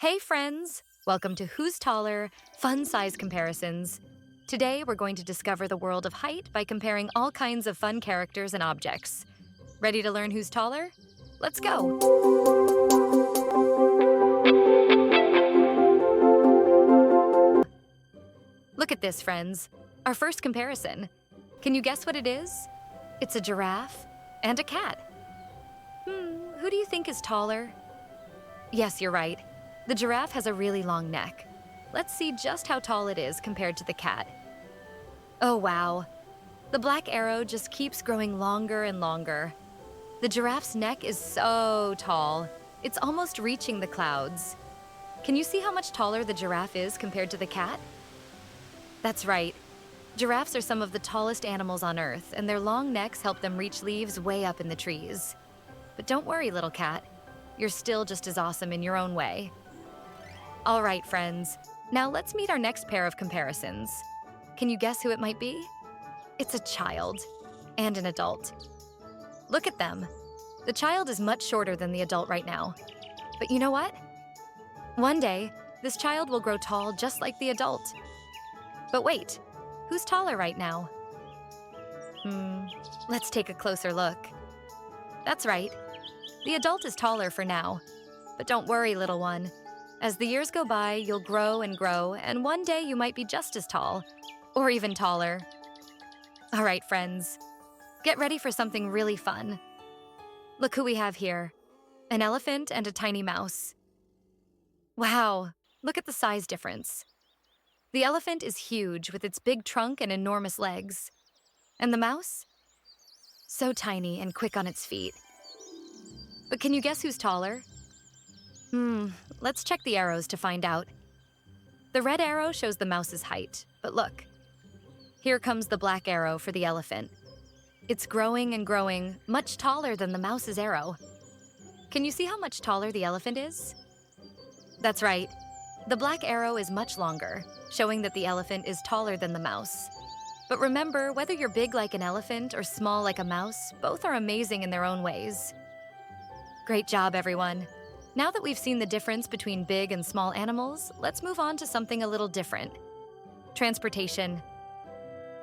Hey friends! Welcome to Who's Taller? Fun Size Comparisons. Today we're going to discover the world of height by comparing all kinds of fun characters and objects. Ready to learn who's taller? Let's go! Look at this, friends. Our first comparison. Can you guess what it is? It's a giraffe and a cat. Who do you think is taller? Yes, you're right. The giraffe has a really long neck. Let's see just how tall it is compared to the cat. Oh wow. The black arrow just keeps growing longer and longer. The giraffe's neck is so tall. It's almost reaching the clouds. Can you see how much taller the giraffe is compared to the cat? That's right. Giraffes are some of the tallest animals on Earth, and their long necks help them reach leaves way up in the trees. But don't worry, little cat. You're still just as awesome in your own way. All right, friends. Now let's meet our next pair of comparisons. Can you guess who it might be? It's a child and an adult. Look at them. The child is much shorter than the adult right now. But you know what? One day, this child will grow tall just like the adult. But wait, who's taller right now? Let's take a closer look. That's right. The adult is taller for now. But don't worry, little one. As the years go by, you'll grow, and one day you might be just as tall, or even taller. All right, friends. Get ready for something really fun. Look who we have here. An elephant and a tiny mouse. Wow, look at the size difference. The elephant is huge with its big trunk and enormous legs. And the mouse? So tiny and quick on its feet. But can you guess who's taller? Let's check the arrows to find out. The red arrow shows the mouse's height, but look. Here comes the black arrow for the elephant. It's growing and growing, much taller than the mouse's arrow. Can you see how much taller the elephant is? That's right. The black arrow is much longer, showing that the elephant is taller than the mouse. But remember, whether you're big like an elephant or small like a mouse, both are amazing in their own ways. Great job, everyone. Now that we've seen the difference between big and small animals, let's move on to something a little different. Transportation.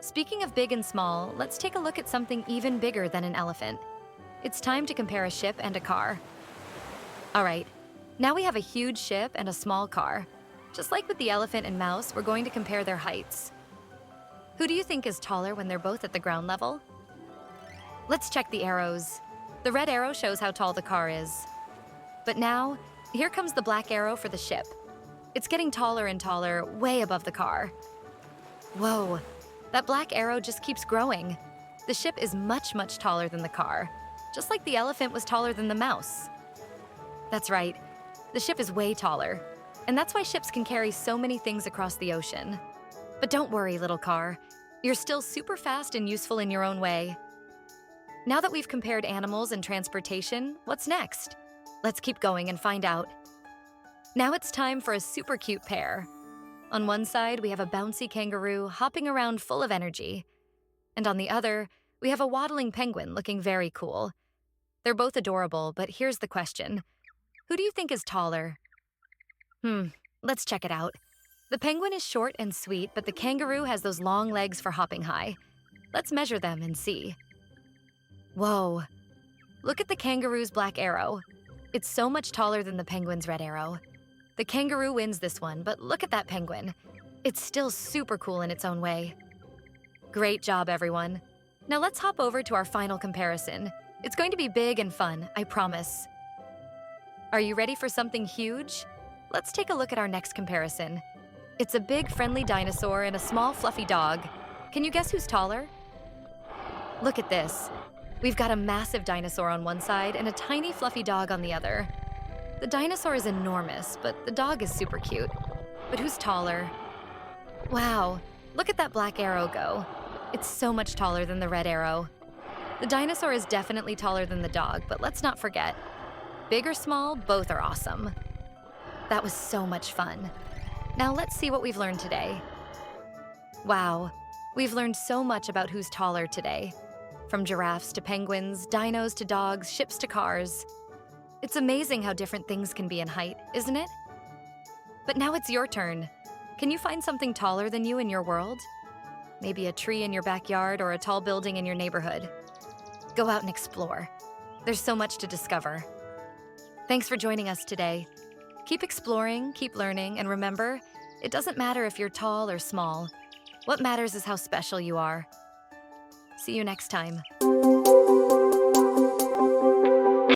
Speaking of big and small, let's take a look at something even bigger than an elephant. It's time to compare a ship and a car. All right, now we have a huge ship and a small car. Just like with the elephant and mouse, we're going to compare their heights. Who do you think is taller when they're both at the ground level? Let's check the arrows. The red arrow shows how tall the car is. But now, here comes the black arrow for the ship. It's getting taller and taller, way above the car. Whoa, that black arrow just keeps growing. The ship is much, much taller than the car, just like the elephant was taller than the mouse. That's right, the ship is way taller, and that's why ships can carry so many things across the ocean. But don't worry, little car. You're still super fast and useful in your own way. Now that we've compared animals and transportation, what's next? Let's keep going and find out. Now it's time for a super cute pair. On one side, we have a bouncy kangaroo hopping around full of energy. And on the other, we have a waddling penguin looking very cool. They're both adorable, but here's the question. Who do you think is taller? Let's check it out. The penguin is short and sweet, but the kangaroo has those long legs for hopping high. Let's measure them and see. Whoa, look at the kangaroo's black arrow. It's so much taller than the penguin's red arrow. The kangaroo wins this one, but look at that penguin. It's still super cool in its own way. Great job, everyone. Now let's hop over to our final comparison. It's going to be big and fun, I promise. Are you ready for something huge? Let's take a look at our next comparison. It's a big, friendly dinosaur and a small, fluffy dog. Can you guess who's taller? Look at this. We've got a massive dinosaur on one side and a tiny fluffy dog on the other. The dinosaur is enormous, but the dog is super cute. But who's taller? Wow, look at that black arrow go. It's so much taller than the red arrow. The dinosaur is definitely taller than the dog, but let's not forget. Big or small, both are awesome. That was so much fun. Now let's see what we've learned today. Wow, we've learned so much about who's taller today. From giraffes to penguins, dinos to dogs, ships to cars. It's amazing how different things can be in height, isn't it? But now it's your turn. Can you find something taller than you in your world? Maybe a tree in your backyard or a tall building in your neighborhood. Go out and explore. There's so much to discover. Thanks for joining us today. Keep exploring, keep learning, and remember, it doesn't matter if you're tall or small. What matters is how special you are. See you next time.